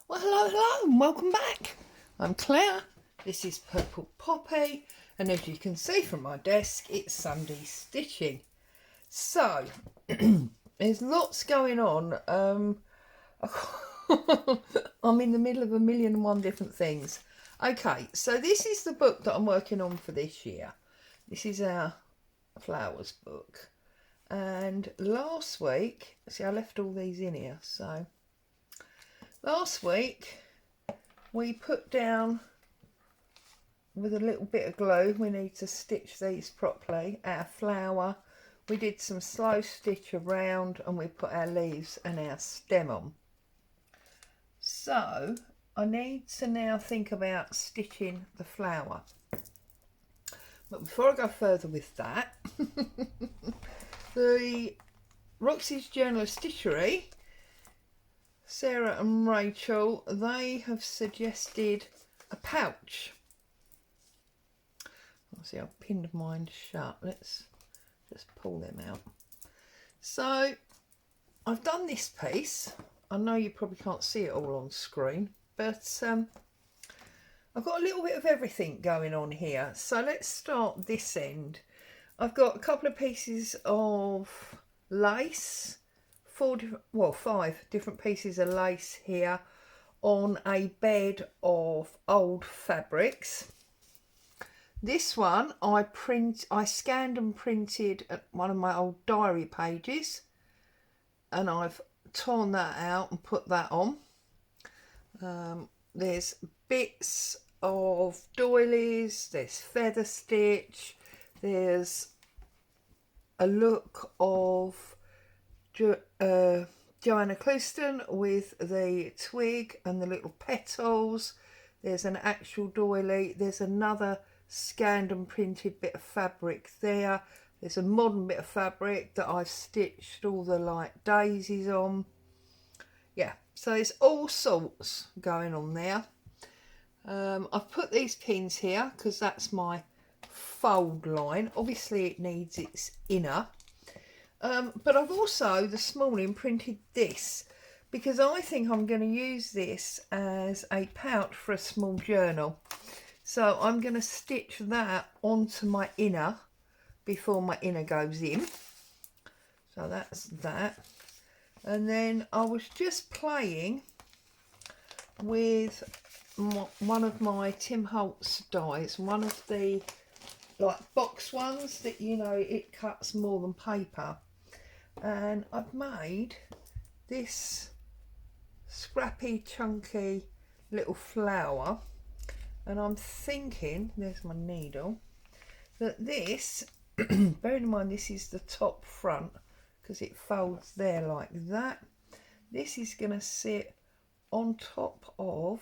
Well, hello, and welcome back. I'm Claire. This is Purple Poppy, and as you can see from my desk, it's Sunday stitching. So, there's lots going on. I'm in the middle of a million and one different things. Okay, so this is the book that I'm working on for this year. This is our flowers book. And last week, see, I left all these in here, so last week we put down with a little bit of glue, we need to stitch these properly, our flower. We did some slow stitch around and we put our leaves and our stem on. So I need to now think about stitching the flower. But before I go further with that, the Roxy's Journal of Stitchery, Sarah and Rachel, they have suggested a pouch. See, I've pinned mine shut. Let's just pull them out. So I've done this piece. I know you probably can't see it all on screen, but I've got a little bit of everything going on here. So let's start this end. I've got a couple of pieces of lace, 5 different pieces of lace here on a bed of old fabrics. This one I scanned and printed at one of my old diary pages, and I've torn that out and put that on. There's bits of doilies, there's feather stitch, there's a look of Joanna Clouston with the twig and the little petals. There's an actual doily. There's another scanned and printed bit of fabric there. There's a modern bit of fabric that I've stitched all the like daisies on. Yeah, so there's all sorts going on there. I've put these pins here because that's my fold line. Obviously it needs its inner, but I've also this morning printed this because I think I'm going to use this as a pouch for a small journal. So I'm going to stitch that onto my inner before my inner goes in. So that's that. And then I was just playing with one of my Tim Holtz dies, one of the like box ones that, you know, it cuts more than paper. And I've made this scrappy, chunky little flower. And I'm thinking, there's my needle, that this, bearing in mind this is the top front, because it folds there like that, this is going to sit on top of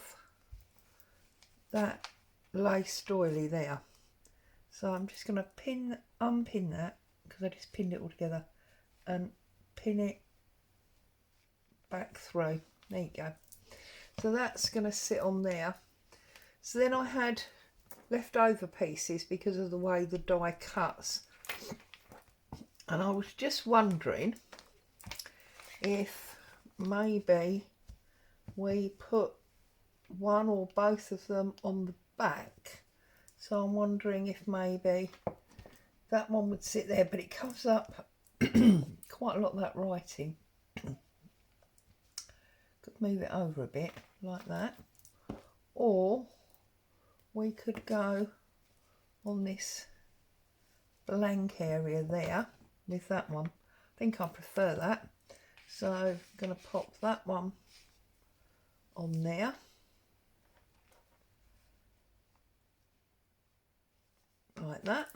that lace doily there. So I'm just going to unpin that, because I just pinned it all together, and pin it back through. There you go. So that's going to sit on there. So then I had leftover pieces because of the way the die cuts, and I was just wondering if maybe we put one or both of them on the back. So I'm wondering if maybe that one would sit there, but it covers up quite a lot of that writing. Could move it over a bit like that, or we could go on this blank area there with that one. I think I prefer that. So I'm going to pop that one on there. Like that.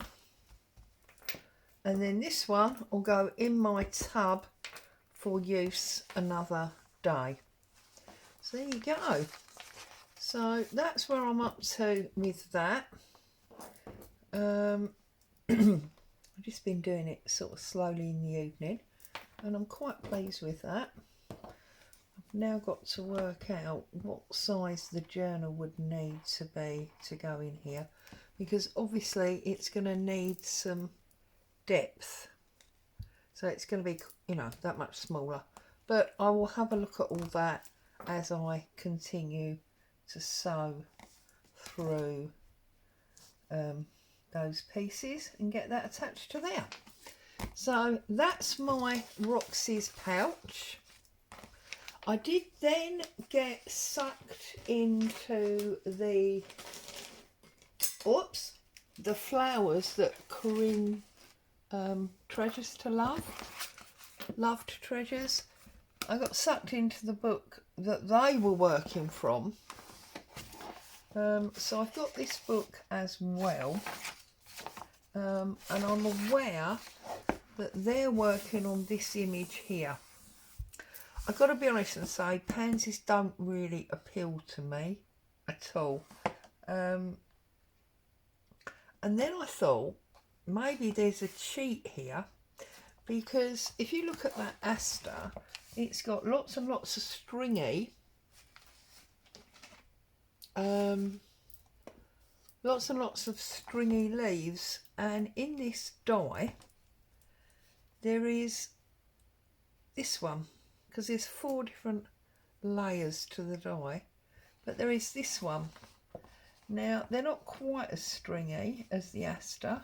And then this one will go in my tub for use another day. So there you go. So that's where I'm up to with that. I've just been doing it sort of slowly in the evening, and I'm quite pleased with that. I've now got to work out what size the journal would need to be to go in here, because obviously it's going to need some depth. So it's going to be, you know, that much smaller. But I will have a look at all that as I continue to sew through those pieces and get that attached to there. So that's my Roxy's pouch. I did then get sucked into the flowers that Corinne Treasures to Loved Treasures. I got sucked into the book that they were working from. So I've got this book as well. And I'm aware that they're working on this image here. I've got to be honest and say pansies don't really appeal to me at all. And then I thought maybe there's a cheat here, because if you look at that aster, it's got lots and lots of stringy, lots and lots of stringy leaves, and in this die there is this one, because there's 4 different layers to the die, but there is this one. Now they're not quite as stringy as the aster,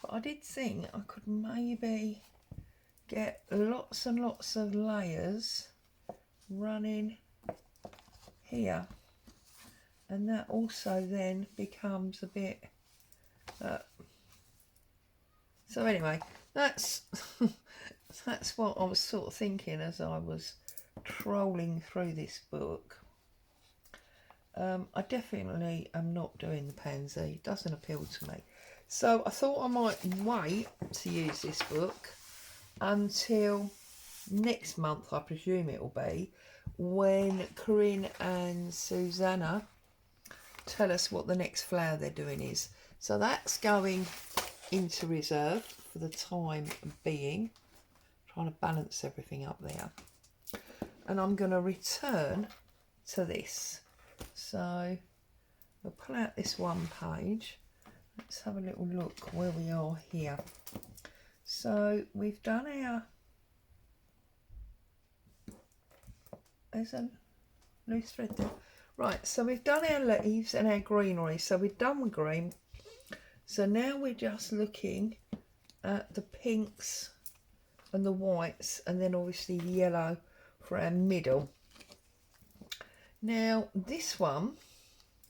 but I did think I could maybe get lots and lots of layers running here, and that also then becomes a bit so anyway, that's that's what I was sort of thinking as I was trolling through this book. I definitely am not doing the pansy. It doesn't appeal to me. So I thought I might wait to use this book until next month, I presume it will be, when Corinne and Susanna tell us what the next flower they're doing is. So that's going into reserve for the time being. Trying to balance everything up there. And I'm going to return to this. So we'll pull out this one page. Let's have a little look where we are here. So we've done our, there's a loose thread there. Right, so we've done our leaves and our greenery. So we're done with green. So now we're just looking at the pinks and the whites, and then obviously the yellow for our middle. Now this one,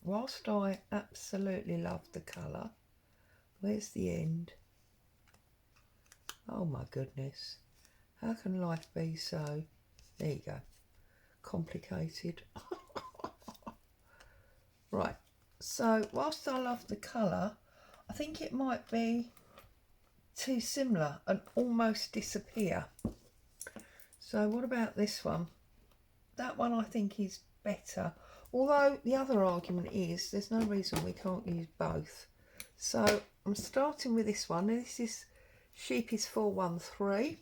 whilst I absolutely love the colour, where's the end? Oh my goodness, how can life be so, there you go, complicated. Right, so whilst I love the colour, I think it might be too similar and almost disappear. So what about this one? That one I think is better, although the other argument is there's no reason we can't use both. So I'm starting with this one. This is Sheepies 413.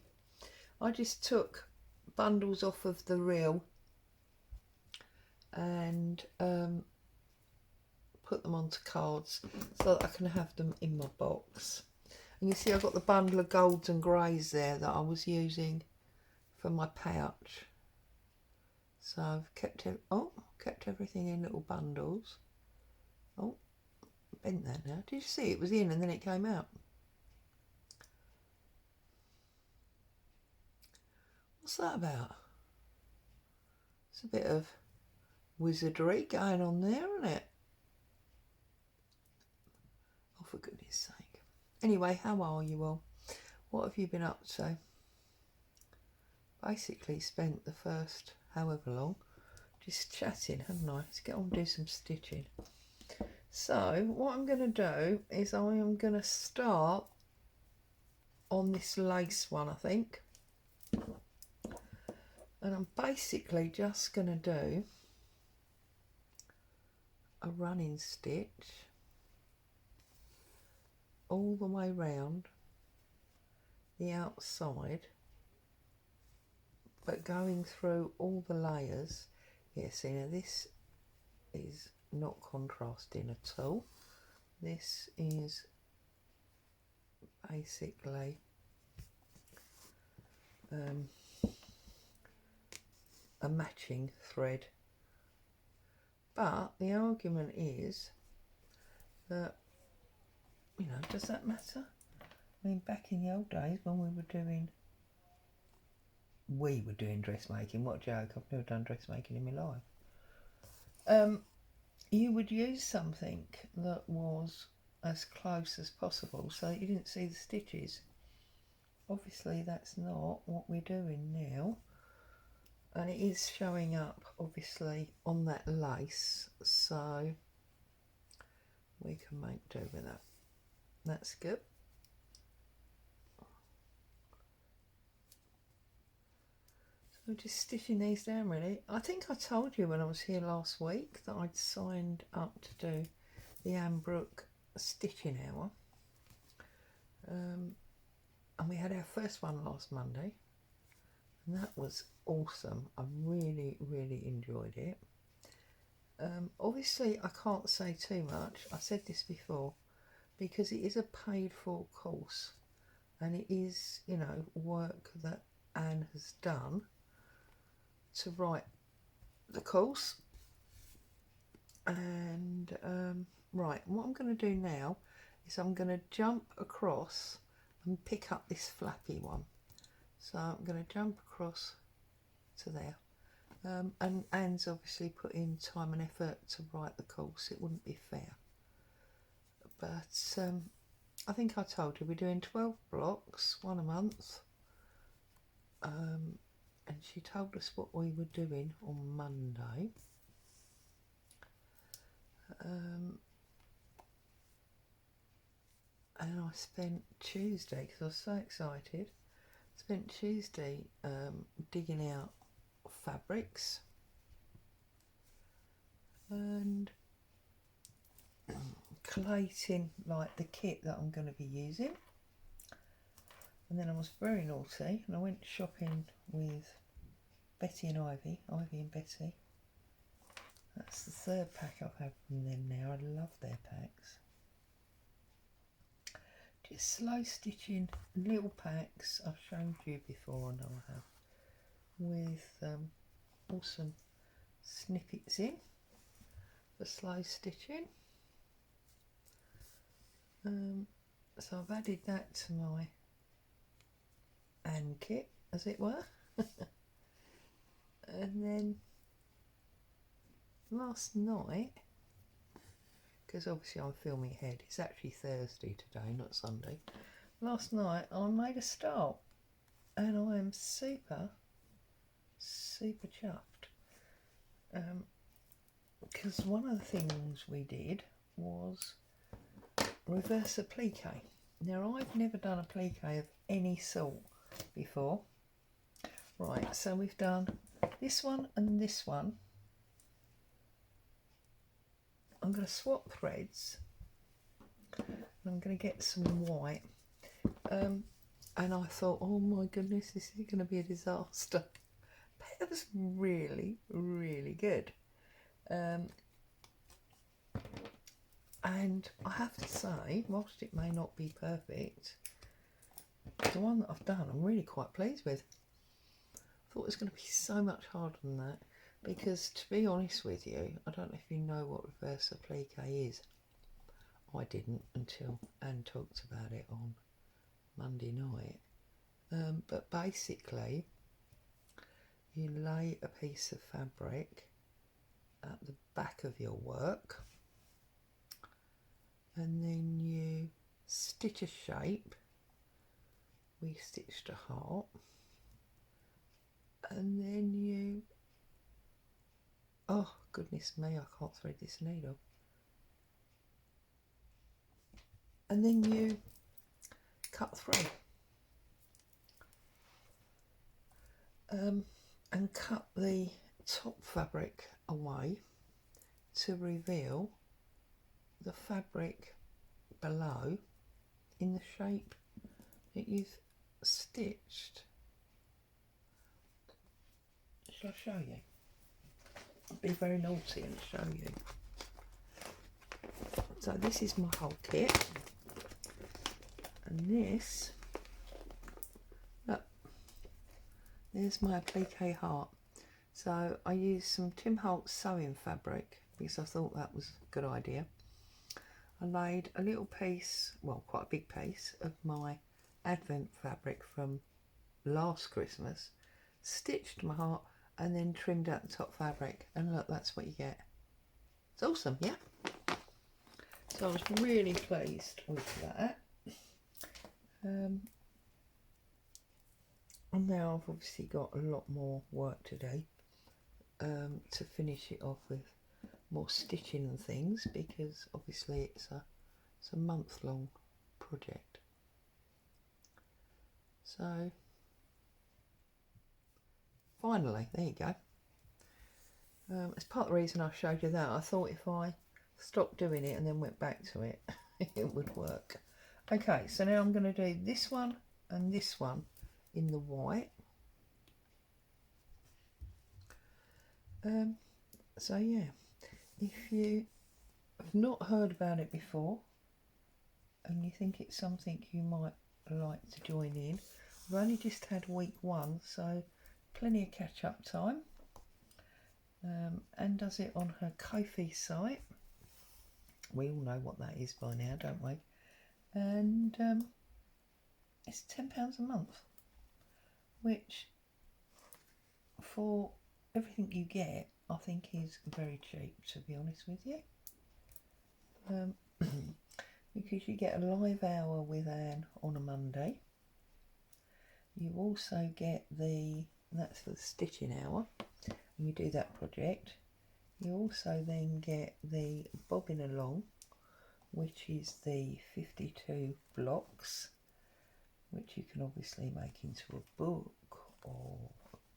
I just took bundles off of the reel and put them onto cards so that I can have them in my box. And you see I've got the bundle of golds and greys there that I was using for my pouch. So I've kept everything in little bundles. Oh, bent that now. Did you see it was in and then it came out? What's that about? It's a bit of wizardry going on there, isn't it? Oh, for goodness sake. Anyway, how are you all? What have you been up to? Basically spent the first however long just chatting, haven't I? Let's get on and do some stitching. So what I'm going to do is I am going to start on this lace one, I think. And I'm basically just going to do a running stitch all the way round the outside, but going through all the layers. Yes, now this is not contrasting at all. This is basically a matching thread. But the argument is that, you know, does that matter? I mean, back in the old days when we were doing dressmaking, what a joke, I've never done dressmaking in my life. You would use something that was as close as possible so that you didn't see the stitches. Obviously that's not what we're doing now, and it is showing up obviously on that lace, so we can make do with that. That's good. So just stitching these down really. I think I told you when I was here last week that I'd signed up to do the Anne Brooke stitching hour. And we had our first one last Monday, and that was awesome. I really, really enjoyed it. Obviously, I can't say too much. I said this before, because it is a paid for course, and it is, you know, work that Anne has done to write the course. And right, what I'm going to do now is I'm going to jump across and pick up this flappy one. So I'm going to jump across to there. And Anne's obviously put in time and effort to write the course. It wouldn't be fair. But I think I told you we're doing 12 blocks, one a month. And she told us what we were doing on Monday. And I spent Tuesday, because I was so excited, spent Tuesday digging out fabrics and collating like the kit that I'm going to be using. And then I was very naughty and I went shopping with Betty and Ivy and Betty. That's the third pack I've had from them now. I love their packs. Just slow stitching little packs. I've shown you before, I know I have, with awesome snippets in for slow stitching. So I've added that to my Anne kit, as it were. And then last night, because obviously I'm filming ahead, it's actually Thursday today, not Sunday. Last night I made a start, and I am super chuffed. Because one of the things we did was reverse applique. Now I've never done a applique of any sort before. Right, so we've done this one and this one. I'm going to swap threads and I'm going to get some white. And I thought, oh my goodness, this is going to be a disaster. But it was really, really good. And I have to say, whilst it may not be perfect, the one that I've done I'm really quite pleased with. I thought it was going to be so much harder than that, because to be honest with you, I don't know if you know what reverse applique is. I didn't until Anne talked about it on Monday night. But basically, you lay a piece of fabric at the back of your work, and then you stitch a shape. We stitched a heart, and then you, oh goodness me, I can't thread this needle, and then you cut through and cut the top fabric away to reveal the fabric below in the shape that you've stitched. Shall I show you? I'll be very naughty and show you. So this is my whole kit, and this, look, there's my applique heart. So I used some Tim Holtz sewing fabric because I thought that was a good idea. I laid a little piece, well, quite a big piece of my Advent fabric from last Christmas, stitched my heart, and then trimmed out the top fabric, and look, that's what you get. It's awesome, yeah? So I was really pleased with that. And now I've obviously got a lot more work to do to finish it off with more stitching and things, because obviously it's a month-long project. So finally, there you go. It's part of the reason I showed you that. I thought if I stopped doing it and then went back to it, it would work. Okay, so now I'm going to do this one and this one in the white. So yeah, if you have not heard about it before and you think it's something you might like to join in, I've only just had week 1, so plenty of catch-up time. Anne does it on her Ko-fi site. We all know what that is by now, don't we? And it's £10 a month, which for everything you get, I think is very cheap, to be honest with you. Because you get a live hour with Anne on a Monday. You also get that's for the stitching hour, and you do that project. You also then get the bobbing along, which is the 52 blocks, which you can obviously make into a book or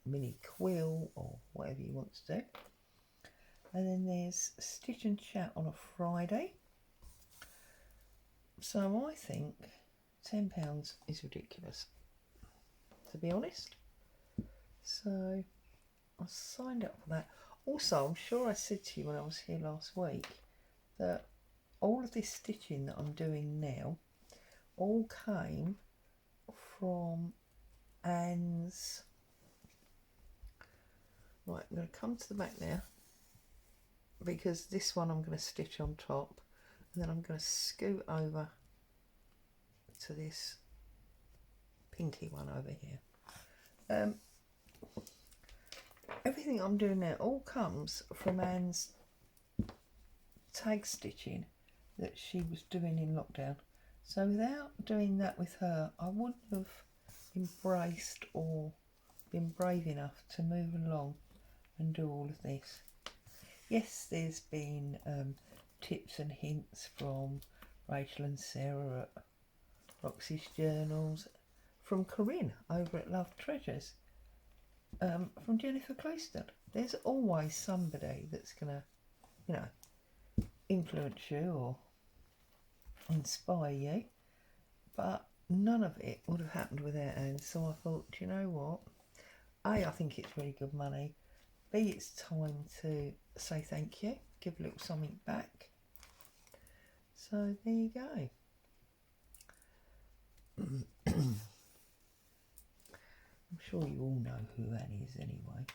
mini quill or whatever you want to do. And then there's Stitch and Chat on a Friday. So I think £10 is ridiculous, to be honest. So I signed up for that. Also, I'm sure I said to you when I was here last week that all of this stitching that I'm doing now all came from Anne's. Right, I'm going to come to the back now, because this one I'm going to stitch on top, and then I'm going to scoot over to this pinky one over here. Everything I'm doing now all comes from Anne's tag stitching that she was doing in lockdown. So without doing that with her, I wouldn't have embraced or been brave enough to move along and do all of this. Yes, there's been tips and hints from Rachel and Sarah at Roxy's Journals, from Corinne over at Love Treasures, from Jennifer Clouston. There's always somebody that's going to, you know, influence you or inspire you, but none of it would have happened without Anne. So I thought, do you know what? A, I think it's really good money. B, it's time to say thank you, give a little something back. So there you go. I'm sure you all know who Anne is anyway.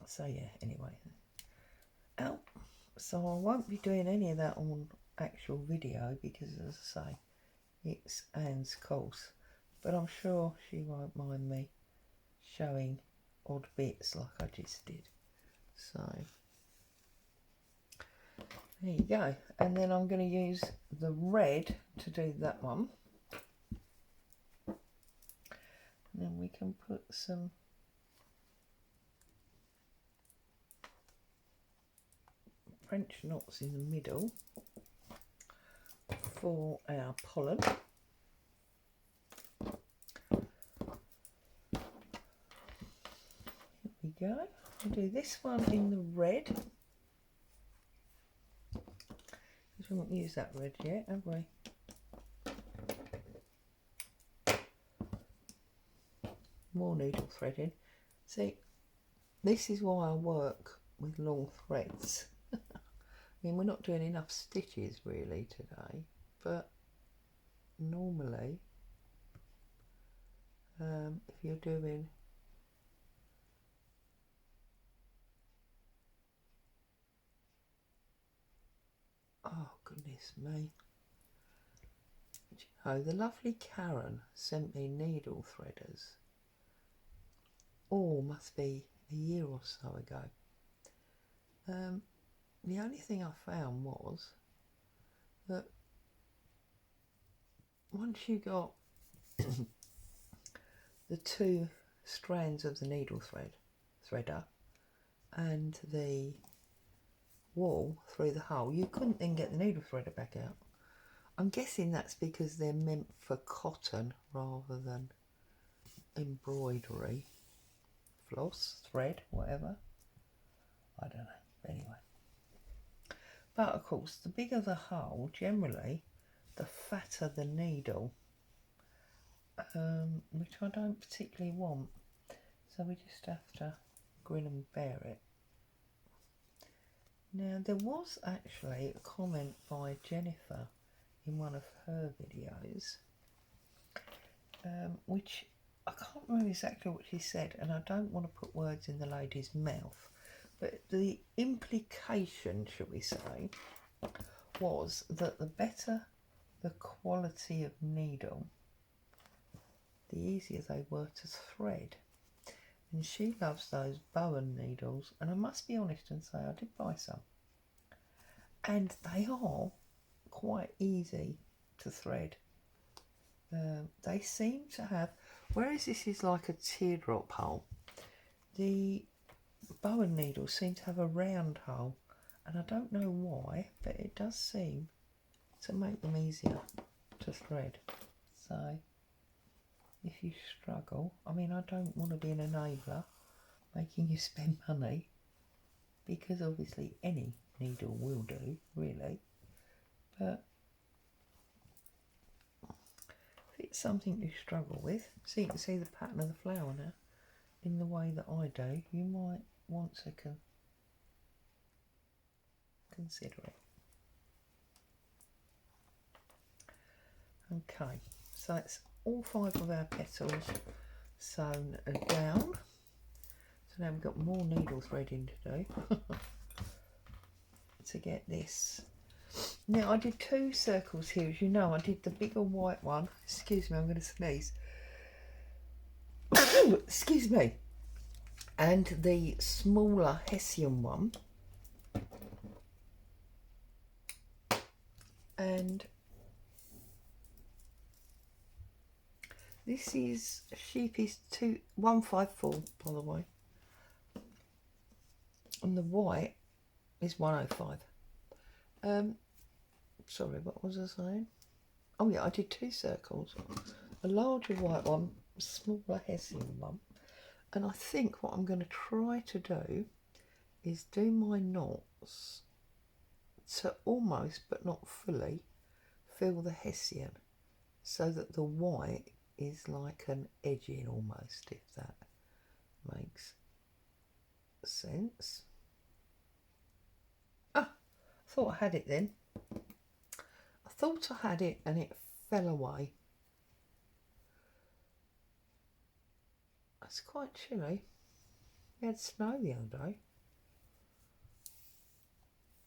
So yeah, anyway. So I won't be doing any of that on actual video because, as I say, it's Anne's course. But I'm sure she won't mind me showing odd bits like I just did. So there you go. And then I'm going to use the red to do that one. And then we can put some French knots in the middle for our pollen. Here we go. I'll do this one in the red, because we haven't used that red yet, have we? More needle threading. See, this is why I work with long threads. I mean, we're not doing enough stitches really today, but normally if you're doing oh goodness me, the lovely Karen sent me needle threaders. Oh, must be a year or so ago. The only thing I found was that once you got the 2 strands of the needle threader and the wool through the hole, you couldn't then get the needle threader back out. I'm guessing that's because they're meant for cotton rather than embroidery, floss, thread, whatever. I don't know. Anyway. But of course, the bigger the hole, generally, the fatter the needle, which I don't particularly want. So we just have to grin and bear it. Now, there was actually a comment by Jennifer in one of her videos, which I can't remember exactly what she said, and I don't want to put words in the lady's mouth, but the implication, shall we say, was that the better the quality of needle, the easier they were to thread. And she loves those Bowen needles, and I must be honest and say I did buy some, and they are quite easy to thread. They seem to have, whereas this is like a teardrop hole, the Bowen needles seem to have a round hole, and I don't know why, but it does seem to make them easier to thread. So if you struggle, I mean, I don't want to be an enabler making you spend money, because obviously any needle will do, really, but if it's something you struggle with, so you can see the pattern of the flower now in the way that I do, you might want to consider it. Okay, so it's all 5 of our petals sewn down. So now we've got more needle threading to do to get this. Now I did 2 circles here, as you know. I did the bigger white one. Excuse me, I'm going to sneeze. Excuse me. And the smaller Hessian one. And this is Sheepy's 154, by the way. And the white is 105. Sorry, what was I saying? Oh yeah, I did 2 circles. A larger white one, a smaller Hessian one. And I think what I'm going to try to do is do my knots to almost, but not fully, fill the Hessian, so that the white is like an edging almost, if that makes sense. Ah, I thought I had it then. I thought I had it and it fell away. It's quite chilly. We had snow the other day.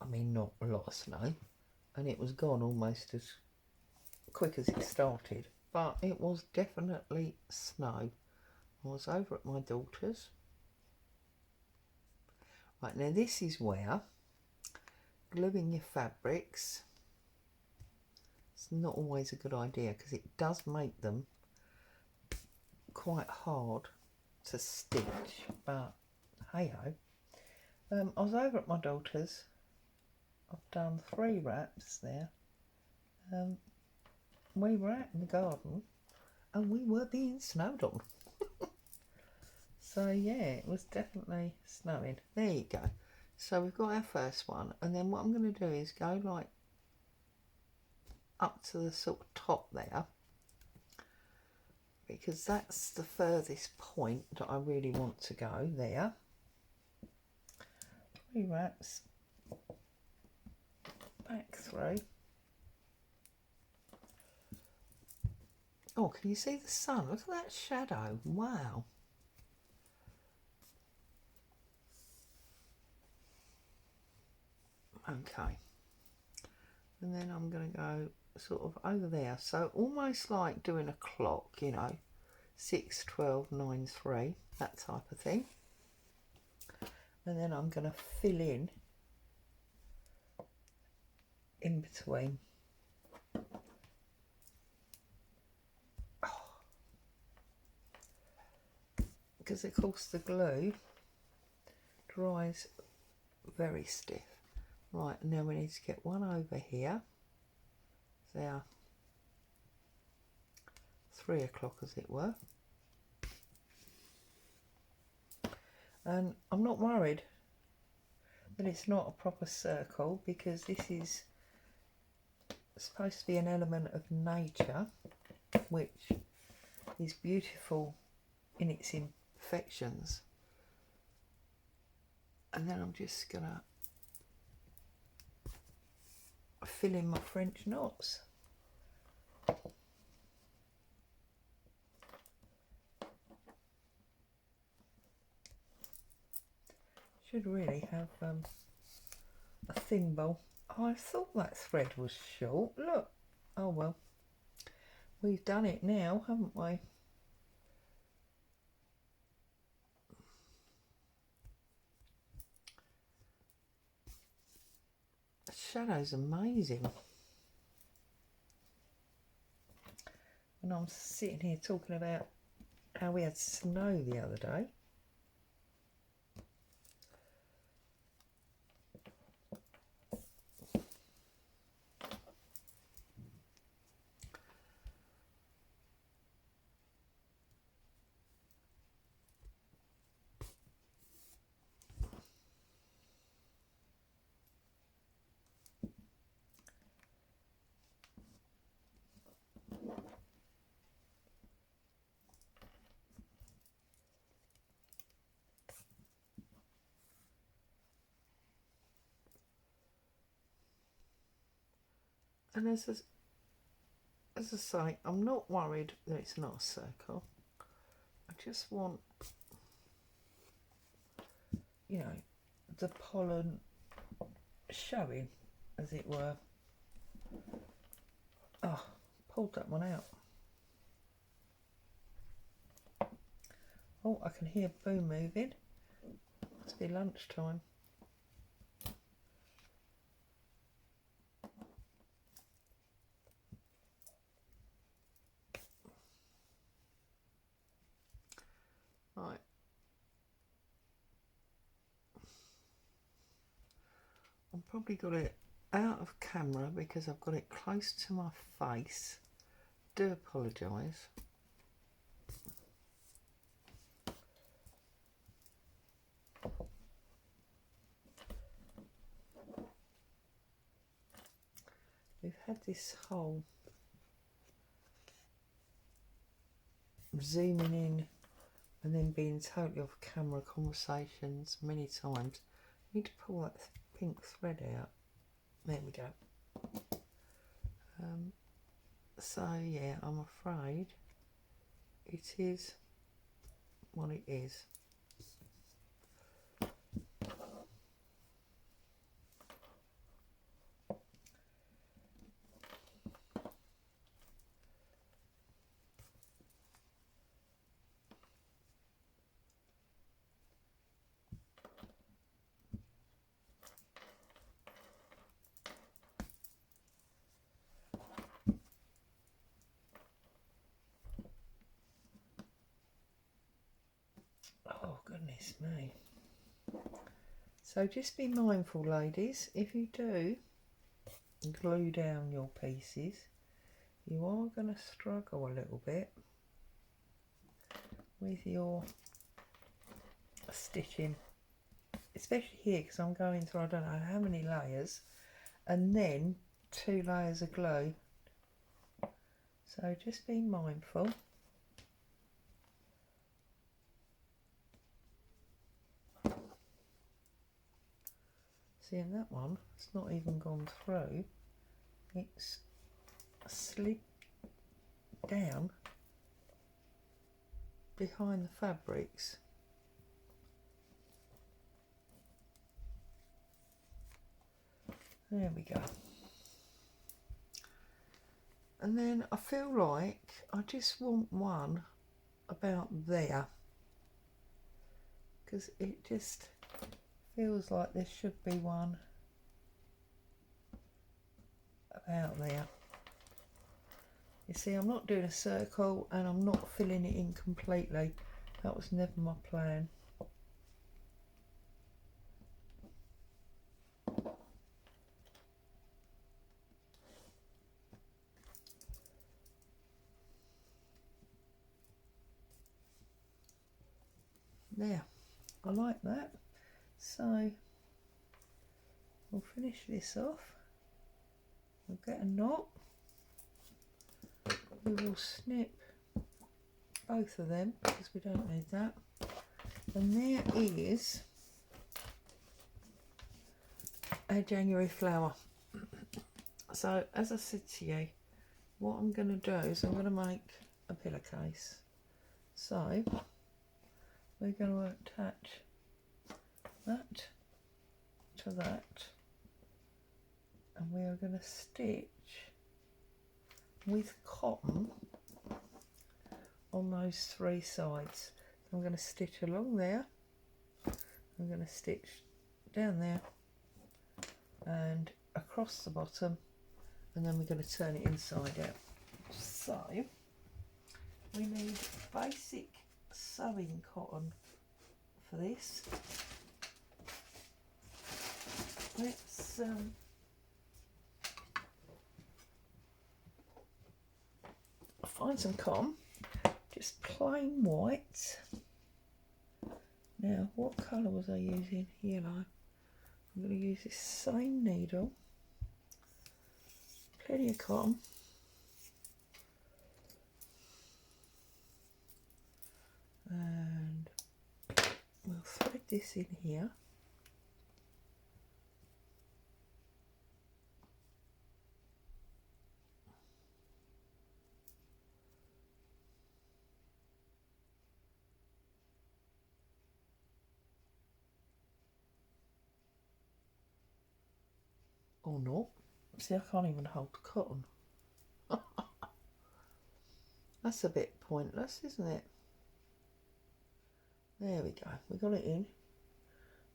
I mean, not a lot of snow, and it was gone almost as quick as it started, but it was definitely snow. I was over at my daughter's. Right, now this is where gluing your fabrics, it's not always a good idea, because it does make them quite hard to stitch, but hey ho. I was over at my daughter's. I've done 3 wraps there. We were out in the garden and we were being snowed on. So yeah, it was definitely snowing. There you go. So we've got our first one, and then what I'm going to do is go like up to the sort of top there, because that's the furthest point that I really want to go there. 3 wraps back through, Oh, can you see the sun? Look at that shadow. Wow. Okay. And then I'm going to go sort of over there. So almost like doing a clock, you know, 6, 12, 9, 3, that type of thing. And then I'm going to fill in between. Because of course the glue dries very stiff. Right, now we need to get one over here. There, 3 o'clock as it were. And I'm not worried that it's not a proper circle, because this is supposed to be an element of nature, which is beautiful in its imperfections. And then I'm just gonna fill in my French knots. Should really have a thimble. Oh, I thought that thread was short. Look. Oh well. We've done it now, haven't we? The shadow's amazing. And I'm sitting here talking about how we had snow the other day. And as I say, I'm not worried that it's not a circle. I just want, you know, the pollen showing, as it were. Oh, pulled that one out. Oh, I can hear Boo moving. Must be lunchtime. Right. I've probably got it out of camera because I've got it close to my face. Do apologise. We've had this whole zooming in and then being totally off camera conversations many times. I need to pull that pink thread out. There we go. So yeah, I'm afraid it is what it is. Oh goodness me. So just be mindful, ladies, if you do glue down your pieces, you are going to struggle a little bit with your stitching, especially here, because I'm going through I don't know how many layers and then 2 layers of glue. So just be mindful. Seeing that one, it's not even gone through. It's slid down behind the fabrics. There we go. And then I feel like I just want one about there, because it just feels like there should be one about there. You see, I'm not doing a circle and I'm not filling it in completely. That was never my plan. There, I like that. So we'll finish this off. We'll get a knot. We will snip both of them because we don't need that. And there is a January flower. So as I said to you, what I'm going to do is I'm going to make a pillowcase. So we're going to attach that to that, and we are going to stitch with cotton on those three sides. I'm going to stitch along there, I'm going to stitch down there and across the bottom, and then we're going to turn it inside out. So we need basic sewing cotton for this. Let's find some cotton, just plain white. Now, what colour was I using? Yellow. I'm going to use this same needle, plenty of cotton, and we'll thread this in here. Or not. See, I can't even hold the cotton. That's a bit pointless, isn't it? There we go. We got it in.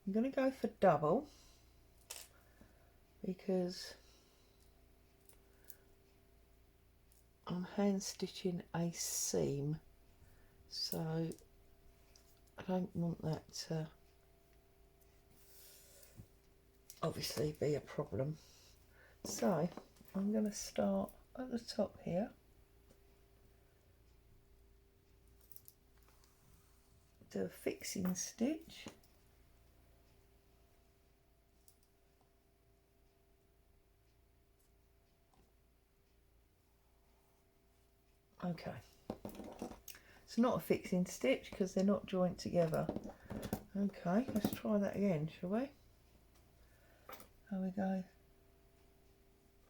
I'm going to go for double because I'm hand stitching a seam, so I don't want that to obviously be a problem. So I'm going to start at the top here, do a fixing stitch, okay, it's not a fixing stitch because they're not joined together. Okay, let's try that again, shall we? There we go.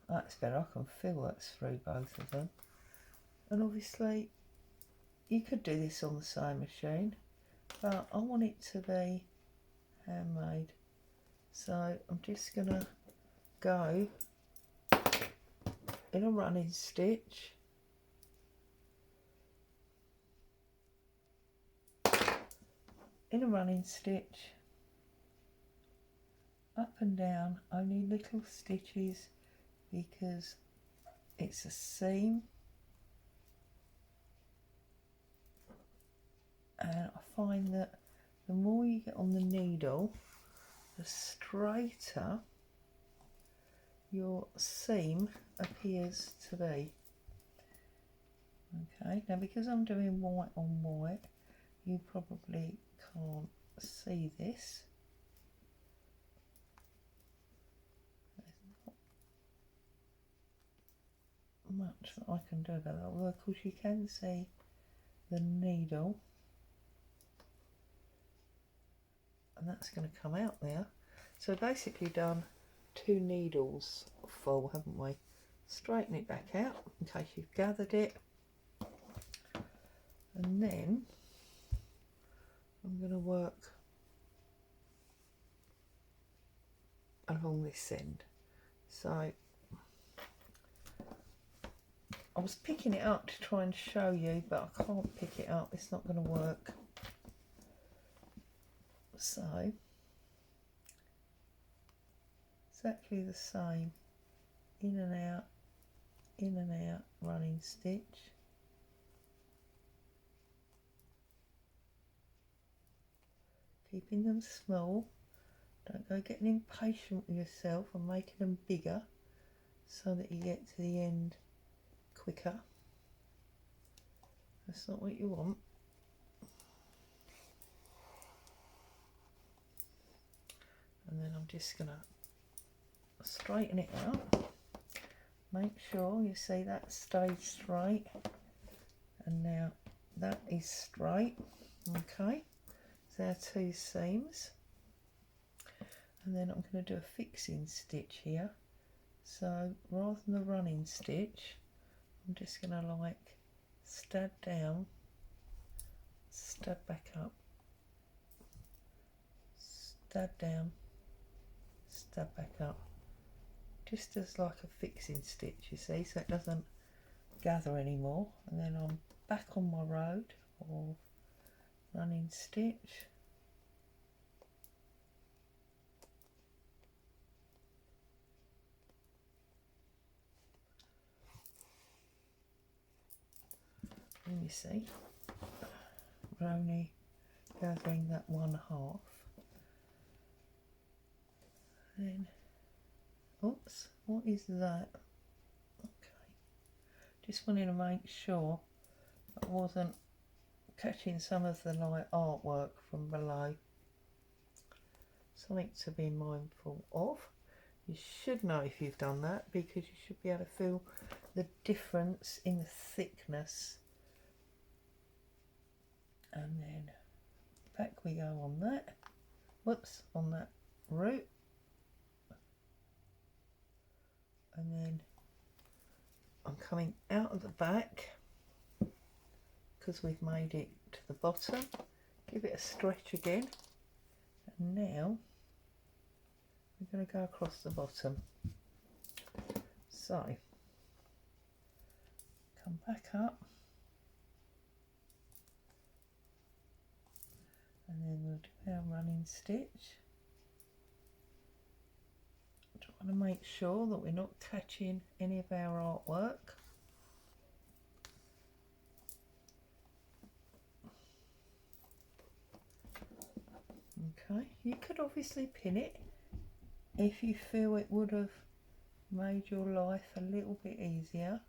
That's better, I can feel that's through both of them. And obviously you could do this on the sewing machine, but I want it to be handmade, so I'm just gonna go in a running stitch, in a running stitch, up and down, only little stitches because it's a seam, and I find that the more you get on the needle, the straighter your seam appears to be. Okay, now because I'm doing white on white, you probably can't see this. There's not much that I can do about that, although of course you can see the needle, and that's going to come out there. So basically done 2 needles full, haven't we? Straighten it back out in case you've gathered it. And then I'm going to work along this end. So I was picking it up to try and show you, but I can't pick it up, it's not going to work. So exactly the same, in and out, running stitch. Keeping them small, don't go getting impatient with yourself and making them bigger so that you get to the end quicker. That's not what you want. And then I'm just going to straighten it out. Make sure you see that stays straight. And now that is straight. Okay, so there are two seams. And then I'm going to do a fixing stitch here. So rather than the running stitch, I'm just going to like stab down, stab back up, stab down, stab back up, just as like a fixing stitch, you see, so it doesn't gather anymore. And then I'm back on my road of running stitch. And you see, we're only gathering that 1/2. Then, oops, what is that? Okay, just wanted to make sure I wasn't catching some of the like artwork from below. Something to be mindful of. You should know if you've done that, because you should be able to feel the difference in the thickness. And then back we go on that, whoops, on that root. And then I'm coming out of the back because we've made it to the bottom. Give it a stretch again. And now we're going to go across the bottom. So come back up. And then we'll do our running stitch. Trying to make sure that we're not catching any of our artwork. Okay, you could obviously pin it if you feel it would have made your life a little bit easier.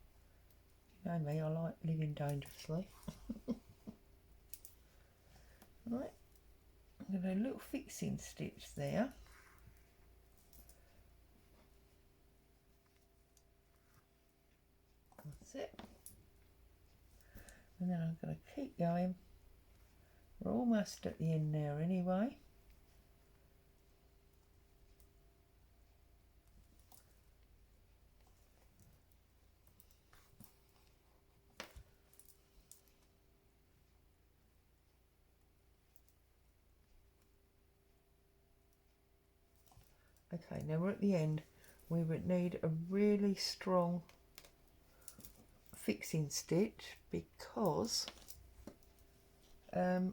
You know me, I like living dangerously. Right, I'm going to do a little fixing stitch there. That's it. And then I'm going to keep going. We're almost at the end now anyway. Okay, now we're at the end. We would need a really strong fixing stitch because we're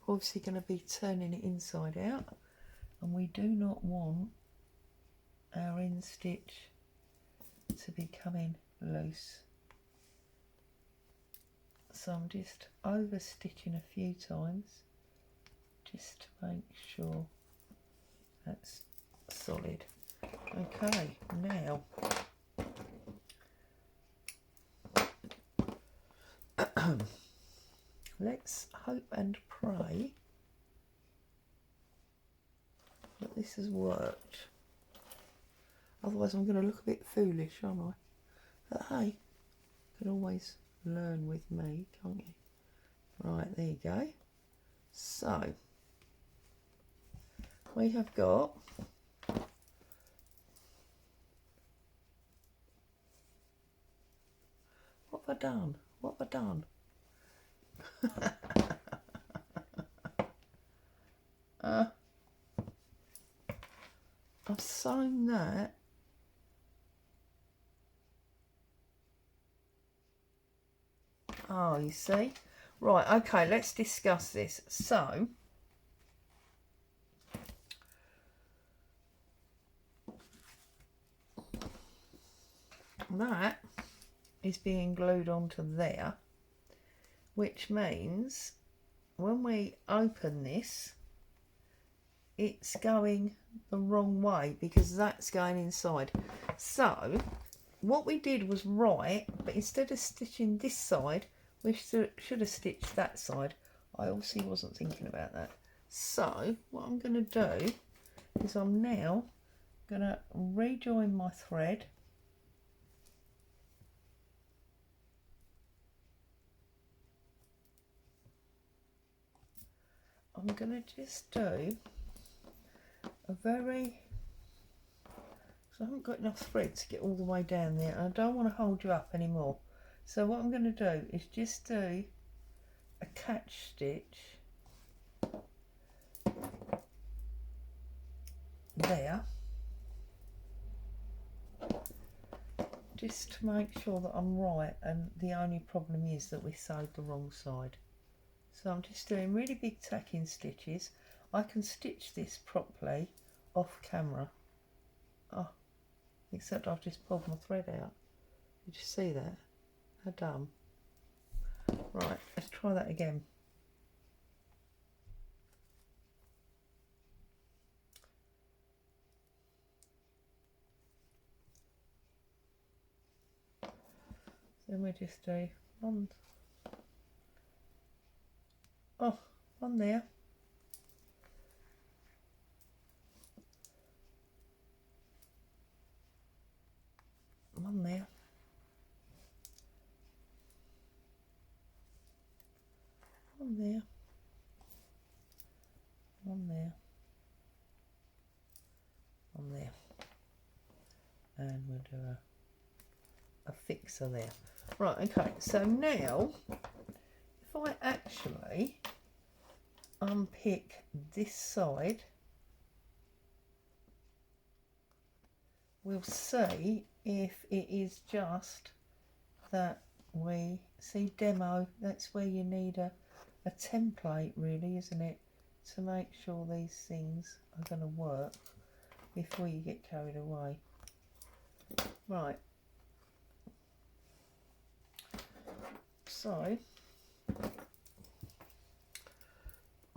obviously going to be turning it inside out, and we do not want our end stitch to be coming loose. So I'm just over stitching a few times just to make sure that's solid. Okay, now let's hope and pray that this has worked. Otherwise I'm going to look a bit foolish, aren't I? But hey, you can always learn with me, can't you? Right, there you go. So we have got what have I done? What have I done? I've sewn that. Oh, you see? Right, okay, let's discuss this. So, that is being glued onto there, which means when we open this, it's going the wrong way because that's going inside. So what we did was right, but instead of stitching this side, we should have stitched that side. I obviously wasn't thinking about that. So what I'm going to do is I'm now going to rejoin my thread. I'm going to just do a very, so I haven't got enough thread to get all the way down there, and I don't want to hold you up anymore. So what I'm going to do is just do a catch stitch there, just to make sure that I'm right, and the only problem is that we sewed the wrong side. So I'm just doing really big tacking stitches. I can stitch this properly off camera. Oh, except I've just pulled my thread out. Did you see that? How dumb. Right, let's try that again. Then we just do one. Oh, one there. One there. One there. One there. One there. And we'll do a fixer there. Right, okay, so now if I actually unpick this side, we'll see if it is just that we see demo. That's where you need a template, really, isn't it, to make sure these things are going to work before you get carried away. Right, so I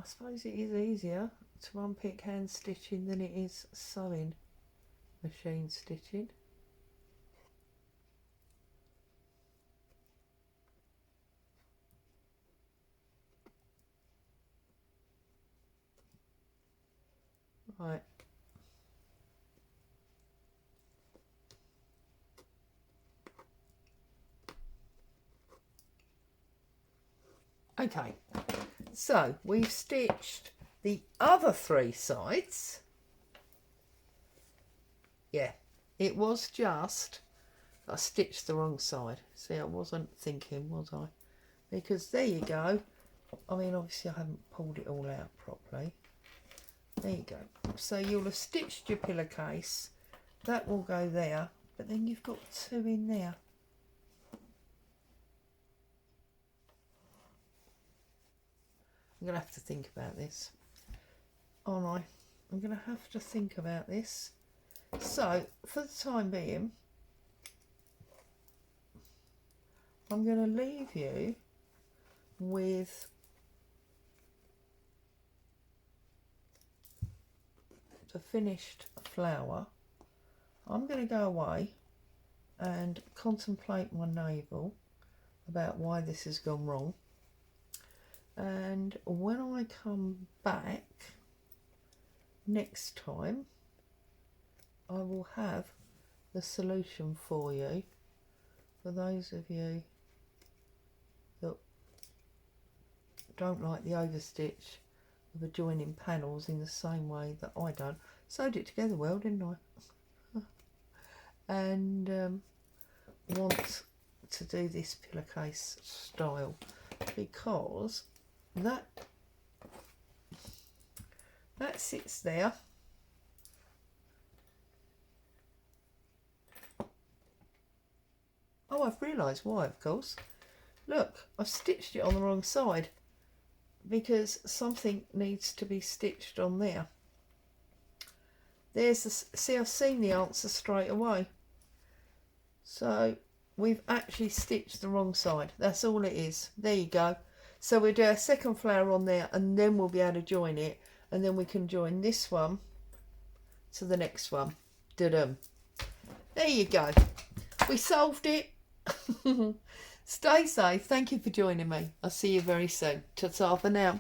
suppose it is easier to unpick hand stitching than it is sewing machine stitching. Right. Okay, so we've stitched the other three sides. Yeah, it was just I stitched the wrong side. See, I wasn't thinking, was I? Because there you go. I mean, obviously I haven't pulled it all out properly. There you go. So you'll have stitched your pillowcase. That will go there, but then you've got two in there. I'm going to have to think about this. Aren't I? I'm going to have to think about this. So, for the time being, I'm going to leave you with the finished flower. I'm going to go away and contemplate my navel about why this has gone wrong. And when I come back next time, I will have the solution for you. For those of you that don't like the overstitch of adjoining panels in the same way that I don't. Sewed it together well, didn't I? And want to do this pillowcase style. because that sits there. Oh, I've realised why, of course. Look, I've stitched it on the wrong side because something needs to be stitched on there. There's the, see, I've seen the answer straight away. So we've actually stitched the wrong side. That's all it is. There you go. So we'll do our second flower on there, and then we'll be able to join it, and then we can join this one to the next one. Da-dum. There you go. We solved it. Stay safe. Thank you for joining me. I'll see you very soon. Ta-ta for now.